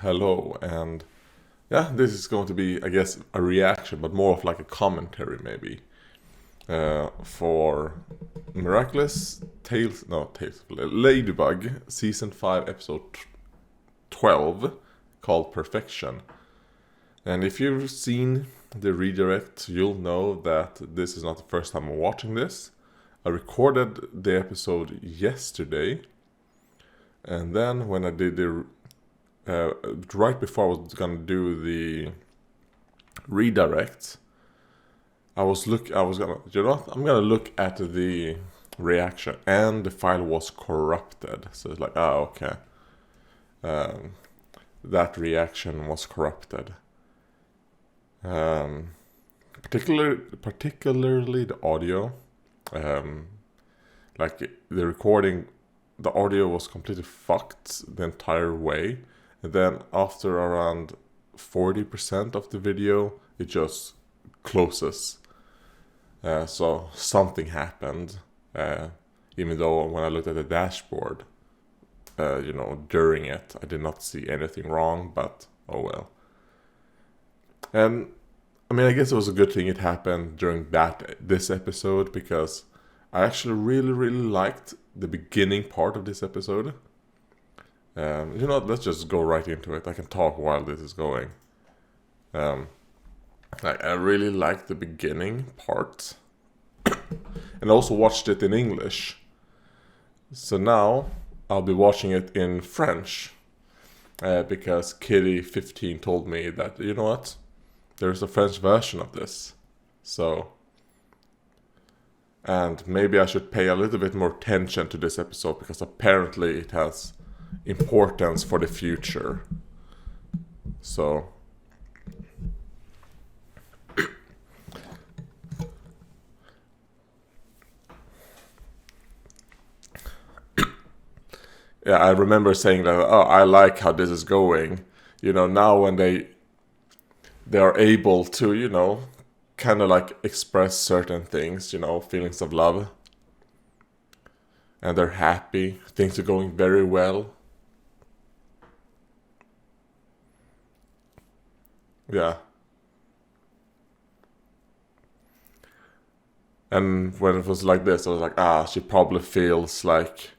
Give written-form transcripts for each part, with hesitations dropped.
Hello, and yeah, this is going to be, I guess, a reaction, but more of like a commentary maybe for Miraculous Tales, no, Tales, Ladybug, Season 5, Episode 12, called Perfection. And if you've seen the redirect, you'll know that this is not the first time I'm watching this. I recorded the episode yesterday, and then when I did the right before I was gonna do the redirect, I was gonna, you know what? I'm gonna look at the reaction, and the file was corrupted. So it's like, okay, that reaction was corrupted. Particularly the audio, like the recording, the audio was completely fucked the entire way. And then after around 40% of the video, it just closes. So something happened. Even though when I looked at the dashboard, during it, I did not see anything wrong, but oh well. And I mean, I guess it was a good thing it happened during this episode, because I actually really liked the beginning part of this episode. Let's just go right into it. I can talk while this is going. I really liked the beginning part, and also watched it in English. So now I'll be watching it in French, because Kitty15 told me that, you know what, there's a French version of this. So, and maybe I should pay a little bit more attention to this episode, because apparently it has importance for the future. So yeah, I remember saying that, I like how this is going. Now when they are able to, kind of like express certain things, feelings of love. And they're happy. Things are going very well. Yeah. And when it was like this, I was like, she probably feels like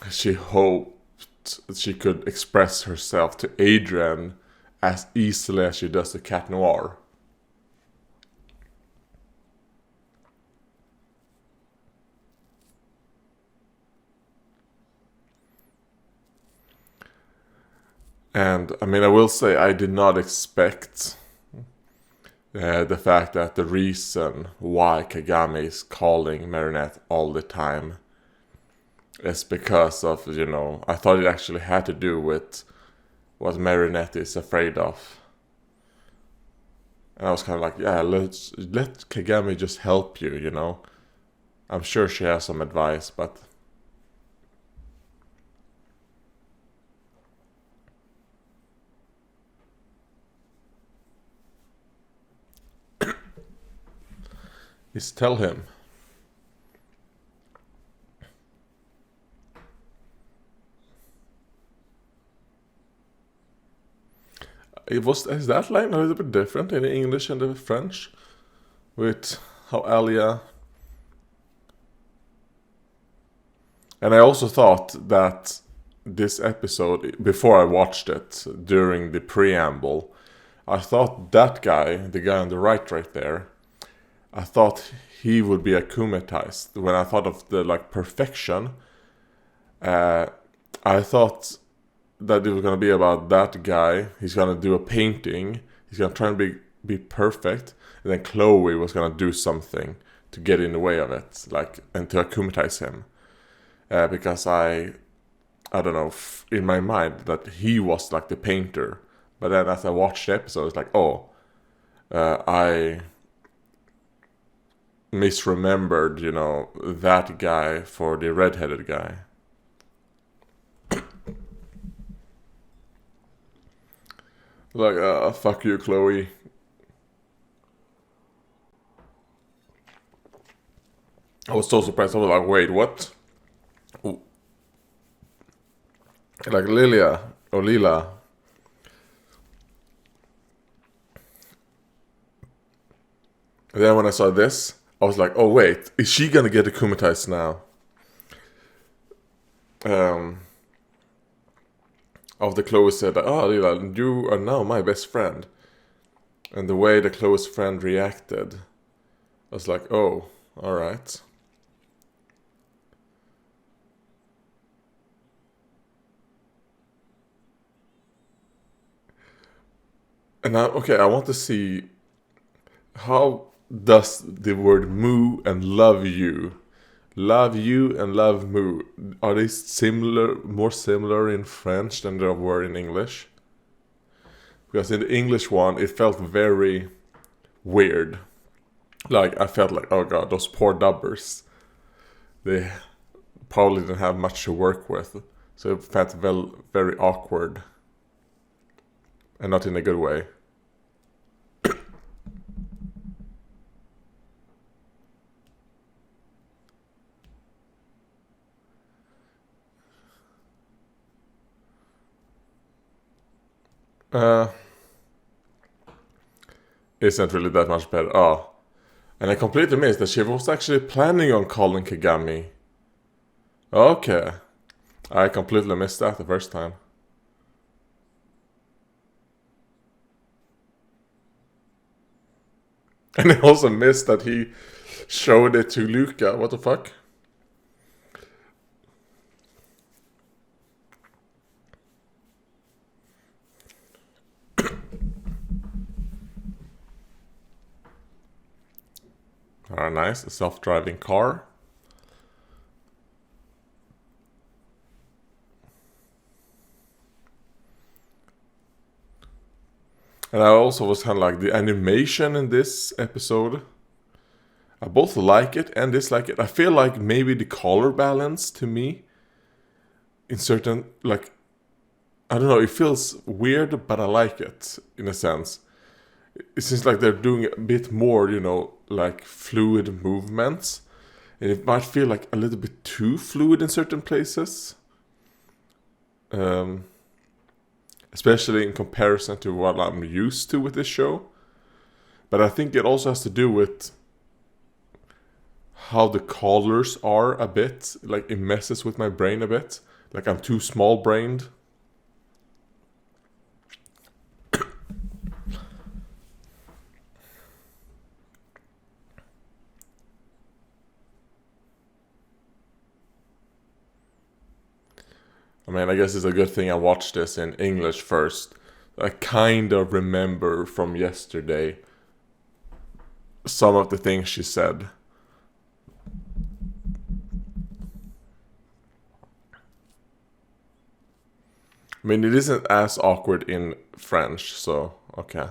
she hoped she could express herself to Adrian as easily as she does to Cat Noir. And I mean, I will say I did not expect the fact that the reason why Kagami is calling Marinette all the time is because of, I thought it actually had to do with what Marinette is afraid of. And I was kind of like, yeah, let Kagami just help you. I'm sure she has some advice, but just tell him. Is that line a little bit different in the English and the French? With how Alia... And I also thought that this episode, before I watched it, during the preamble, I thought that guy, the guy on the right there, I thought he would be akumatized. When I thought of the perfection, I thought that it was gonna be about that guy. He's gonna do a painting. He's gonna try and be perfect, and then Chloe was gonna do something to get in the way of it, and to akumatize him. Because I don't know, in my mind that he was the painter. But then as I watched the episode, it's like, I misremembered, that guy for the redheaded guy. Fuck you, Chloe. I was so surprised. I was like, wait, what? Lilia, or Lila. And then when I saw this, I was like, oh wait, is she gonna get akumatized now? After Chloe said, oh Lila, you are now my best friend. And the way the close friend reacted, I was like, oh, alright. And now, okay, I want to see, how does the word moo and love you and love moo, are they similar, more similar in French than they were in English? Because in the English one, it felt very weird. Like, I felt like, oh god, those poor dubbers. They probably didn't have much to work with. So it felt very awkward. And not in a good way. Isn't really that much better. Oh. And I completely missed that she was actually planning on calling Kagami. Okay. I completely missed that the first time. And I also missed that he showed it to Luca. What the fuck? Alright, nice. A self-driving car. And I also was kind of like, the animation in this episode, I both like it and dislike it. I feel like maybe the color balance to me, in certain, like, I don't know, it feels weird, but I like it, in a sense. It seems like they're doing a bit more, you know, like fluid movements. And it might feel like a little bit too fluid in certain places. Especially in comparison to what I'm used to with this show. But I think it also has to do with how the colors are a bit. Like, it messes with my brain a bit. Like, I'm too small-brained. I mean, I guess it's a good thing I watched this in English first. I kind of remember from yesterday some of the things she said. I mean, it isn't as awkward in French, so okay.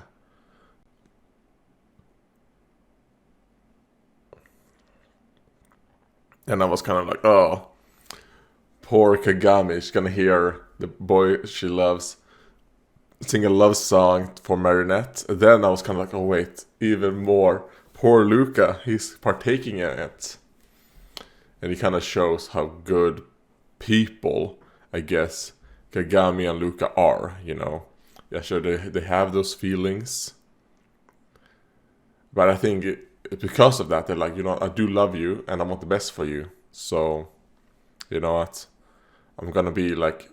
And I was kind of like, oh, poor Kagami. She's gonna hear the boy she loves sing a love song for Marinette. And then I was kind of like, oh wait, even more. Poor Luca, he's partaking in it. And he kind of shows how good people, I guess, Kagami and Luca are, you know. Yeah, sure, they have those feelings. But I think because of that, they're like, you know, I do love you and I want the best for you. So, you know what? I'm gonna be like,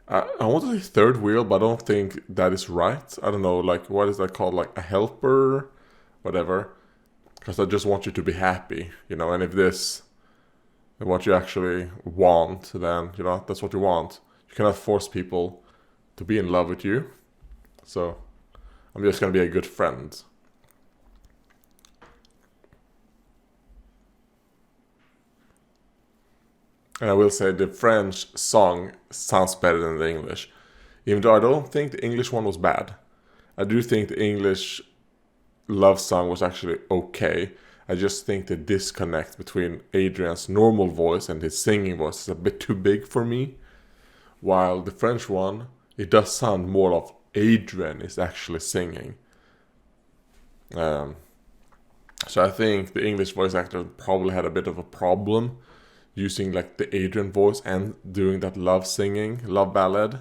I want to say third wheel, but I don't think that is right. I don't know, like, what is that called? Like a helper? Whatever. Because I just want you to be happy, you know, and if this is what you actually want, then, you know, that's what you want. You cannot force people to be in love with you. So, I'm just gonna be a good friend. And I will say the French song sounds better than the English. Even though I don't think the English one was bad. I do think the English love song was actually okay. I just think the disconnect between Adrian's normal voice and his singing voice is a bit too big for me. While the French one, it does sound more of Adrian is actually singing. So I think the English voice actor probably had a bit of a problem using like the Adrian voice and doing that love singing, love ballad.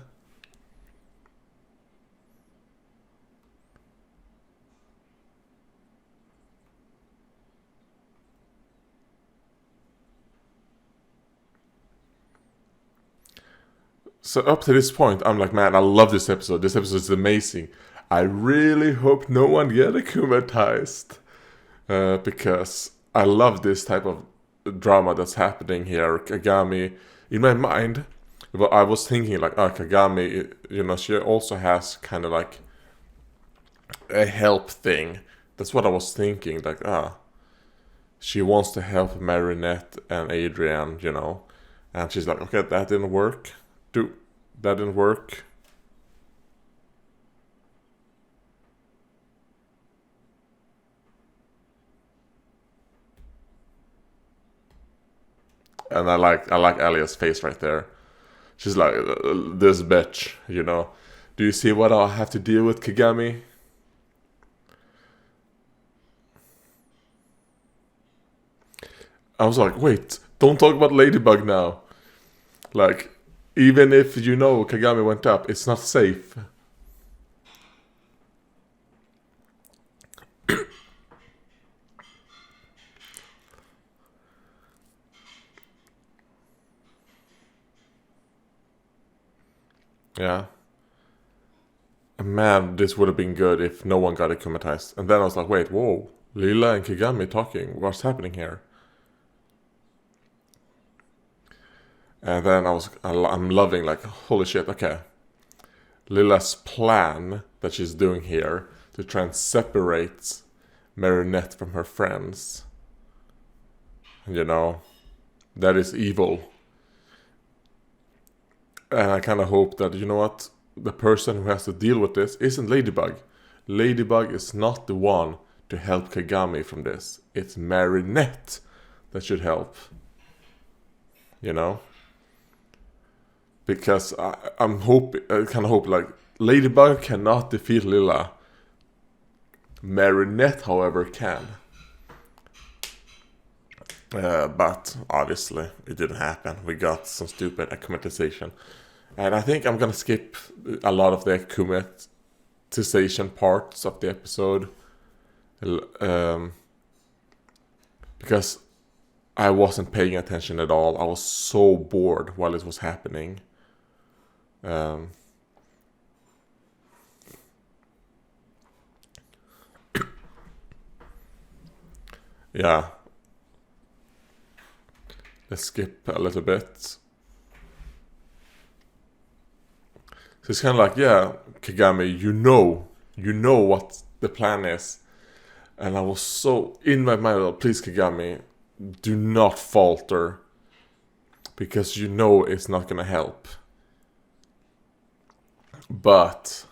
So up to this point, I'm like, man, I love this episode. This episode is amazing. I really hope no one get akumatized. Because I love this type of drama that's happening here. Kagami, in my mind, but I was thinking like, Kagami, she also has kind of like a help thing. That's what I was thinking. Like, she wants to help Marinette and Adrian, and she's like, okay, that didn't work. That didn't work. And I like Alia's face right there. She's like, this bitch, Do you see what I'll have to deal with, Kagami? I was like, wait, don't talk about Ladybug now. Like, even if Kagami went up, it's not safe. Yeah. Man, this would have been good if no one got akumatized. And then I was like, wait, whoa. Lila and Kagami talking. What's happening here? And then I'm loving, like, holy shit, okay. Lila's plan that she's doing here to try and separate Marinette from her friends. That is evil. And I kind of hope that, what? The person who has to deal with this isn't Ladybug. Ladybug is not the one to help Kagami from this. It's Marinette that should help. Because I kind of hope like Ladybug cannot defeat Lila. Marinette, however, can. But obviously it didn't happen. We got some stupid akumatization. And I think I'm gonna skip a lot of the akumatization parts of the episode. Because I wasn't paying attention at all. I was so bored while it was happening. Yeah. Let's skip a little bit. So it's kind of like, yeah, Kagami, you know what the plan is. And I was so in my mind, oh, please Kagami, do not falter. Because it's not gonna help. But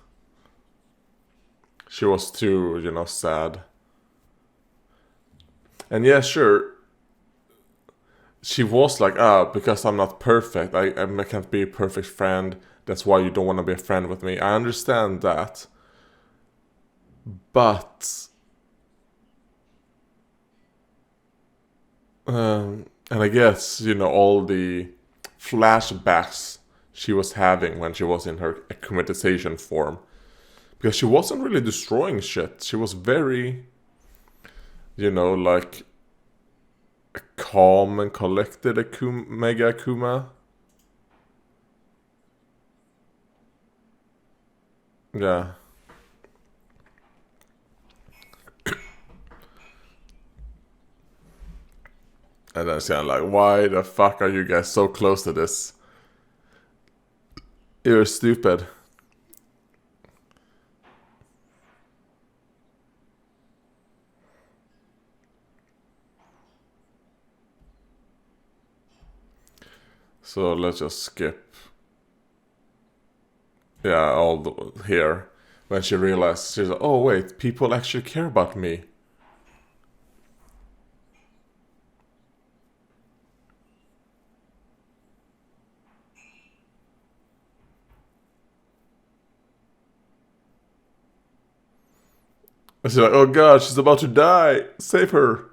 she was too, sad. And yeah, sure. She was like, because I'm not perfect, I can't be a perfect friend. That's why you don't want to be a friend with me. I understand that. But and I guess, all the flashbacks she was having when she was in her akumatization form. Because she wasn't really destroying shit. She was very, like a calm and collected Mega Akuma. Yeah. And then it's kind of like, why the fuck are you guys so close to this? You're stupid. So let's just skip. Yeah, here. When she realized, she's like, oh wait, people actually care about me. And she's like, oh god, she's about to die. Save her.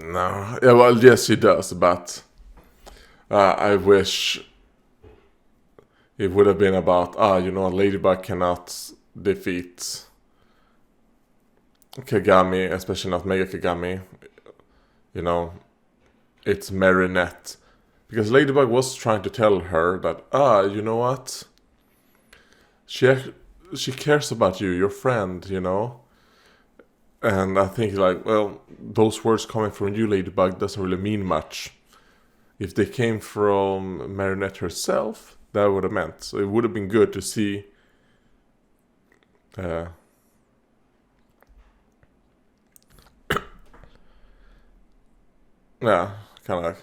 No. Yeah, well, yes, she does, but I wish it would have been about, Ladybug cannot defeat Kagami, especially not Mega Kagami. you know, it's Marinette. Because Ladybug was trying to tell her that, you know what? She cares about you, your friend, you know? And I think, like, well, those words coming from you, Ladybug, doesn't really mean much. If they came from Marinette herself, that would have meant. So it would have been good to see... yeah, kind of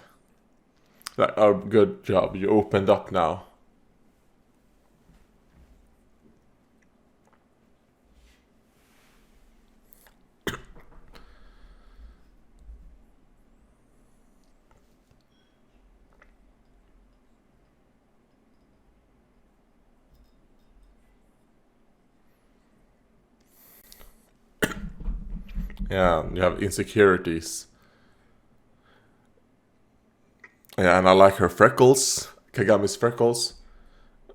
like, oh, good job, you opened up now. Yeah, you have insecurities. Yeah, and I like her freckles, Kagami's freckles.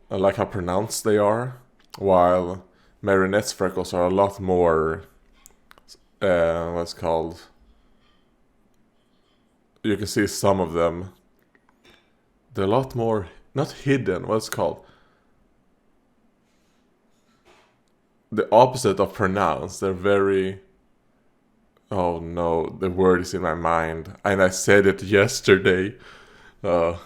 I like how pronounced they are, while Marinette's freckles are a lot more, what's called... You can see some of them. They're a lot more, not hidden, what's called? The opposite of pronounced. They're very... Oh no, the word is in my mind. And I said it yesterday. Yeah,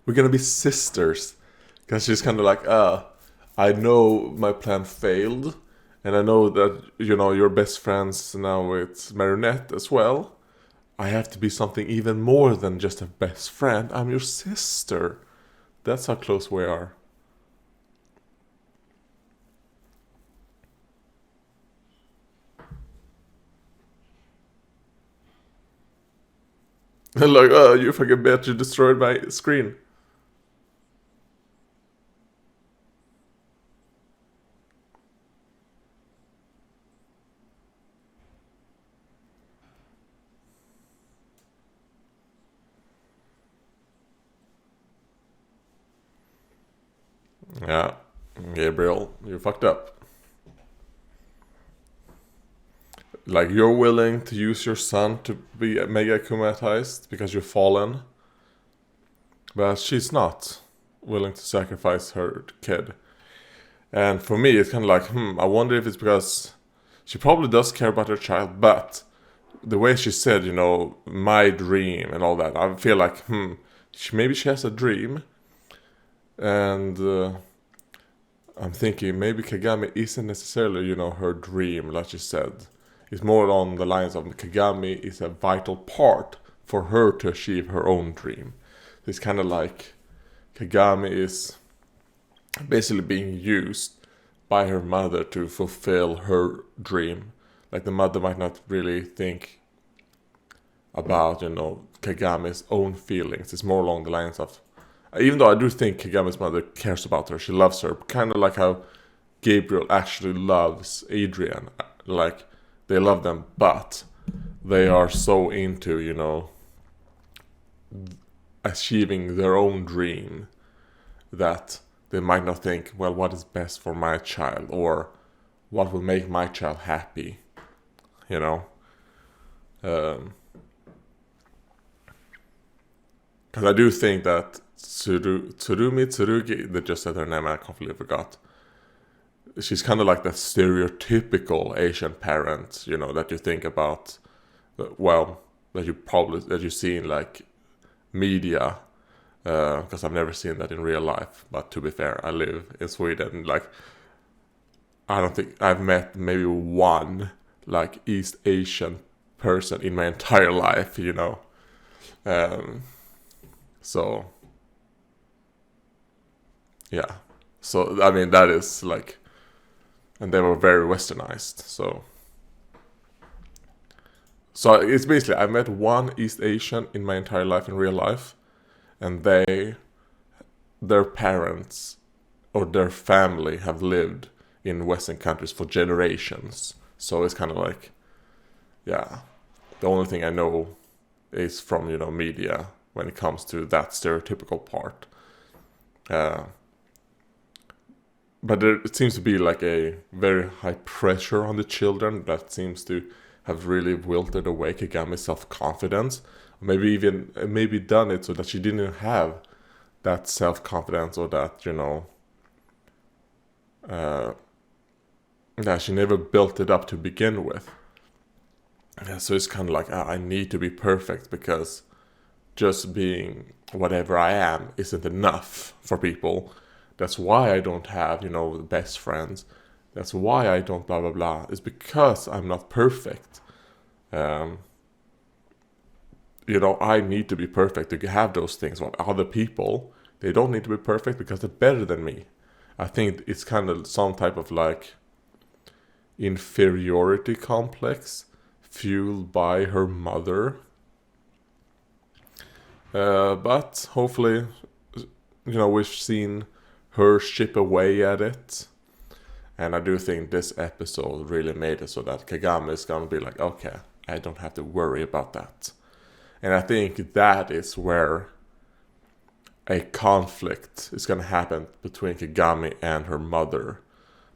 we're gonna be sisters. Because she's kind of like, I know my plan failed. And I know that, you know, you're best friends now with Marinette as well. I have to be something even more than just a best friend. I'm your sister. That's how close we are. Like, you fucking bitch, you destroyed my screen. Yeah, Gabriel, you fucked up. Like, you're willing to use your son to be mega akumatized because you've fallen, but she's not willing to sacrifice her kid. And for me, it's kind of like, I wonder if it's because she probably does care about her child, but the way she said, you know, my dream and all that, I feel like, maybe she has a dream, and I'm thinking maybe Kagami isn't necessarily, you know, her dream, like she said. It's more along the lines of Kagami is a vital part for her to achieve her own dream. It's kind of like Kagami is basically being used by her mother to fulfill her dream. Like, the mother might not really think about, you know, Kagami's own feelings. It's more along the lines of, even though I do think Kagami's mother cares about her, she loves her, kind of like how Gabriel actually loves Adrian. Like, they love them, but they are so into, you know, achieving their own dream that they might not think, well, what is best for my child, or what will make my child happy, you know? Because I do think that Tsurugi, they just said her name, I completely forgot. She's kind of like that stereotypical Asian parent, you know, that you think about, well, that you see in like media, because I've never seen that in real life. But to be fair, I live in Sweden. Like, I don't think I've met maybe one like East Asian person in my entire life, you know. So yeah, so I mean that is like, and they were very westernized. So it's basically, I met one East Asian in my entire life in real life, and their parents or their family have lived in Western countries for generations. So it's kind of like, yeah, the only thing I know is from, you know, media when it comes to that stereotypical part. But it seems to be like a very high pressure on the children that seems to have really wilted away Kagami's self-confidence. Maybe done it so that she didn't have that self-confidence, or that, that she never built it up to begin with. So it's kind of like, I need to be perfect, because just being whatever I am isn't enough for people. That's why I don't have, best friends. That's why I don't blah, blah, blah. It's because I'm not perfect. I need to be perfect to have those things. While other people, they don't need to be perfect because they're better than me. I think it's kind of some type of like inferiority complex fueled by her mother. But hopefully, we've seen her chip away at it. And I do think this episode really made it so that Kagami is gonna be like, okay, I don't have to worry about that. And I think that is where a conflict is gonna happen between Kagami and her mother.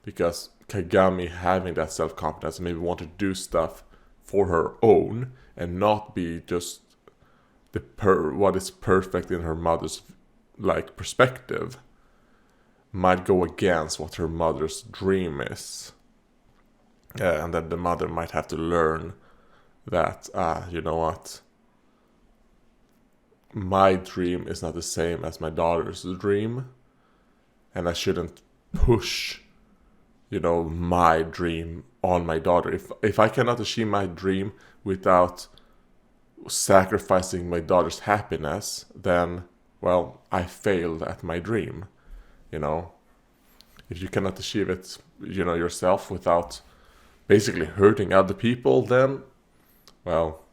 Because Kagami, having that self-confidence, maybe want to do stuff for her own and not be just what is perfect in her mother's perspective, might go against what her mother's dream is. And then the mother might have to learn that, you know what, my dream is not the same as my daughter's dream, and I shouldn't push, my dream on my daughter. If I cannot achieve my dream without sacrificing my daughter's happiness, then, well, I failed at my dream. If you cannot achieve it, yourself without basically hurting other people, then, well,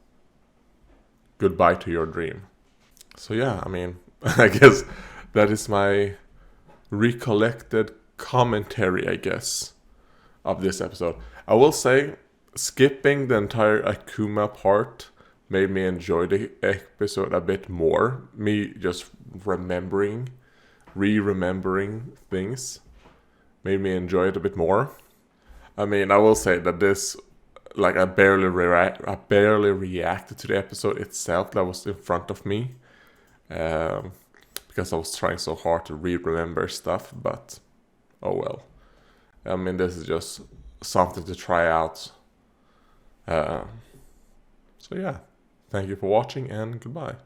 goodbye to your dream. So yeah, I guess that is my recollected commentary, I guess, of this episode. I will say, skipping the entire Akuma part made me enjoy the episode a bit more. Me just re-remembering things made me enjoy it a bit more. I will say that this, I barely reacted to the episode itself that was in front of me, because I was trying so hard to remember stuff, but oh well. This is just something to try out. So yeah, thank you for watching, and goodbye.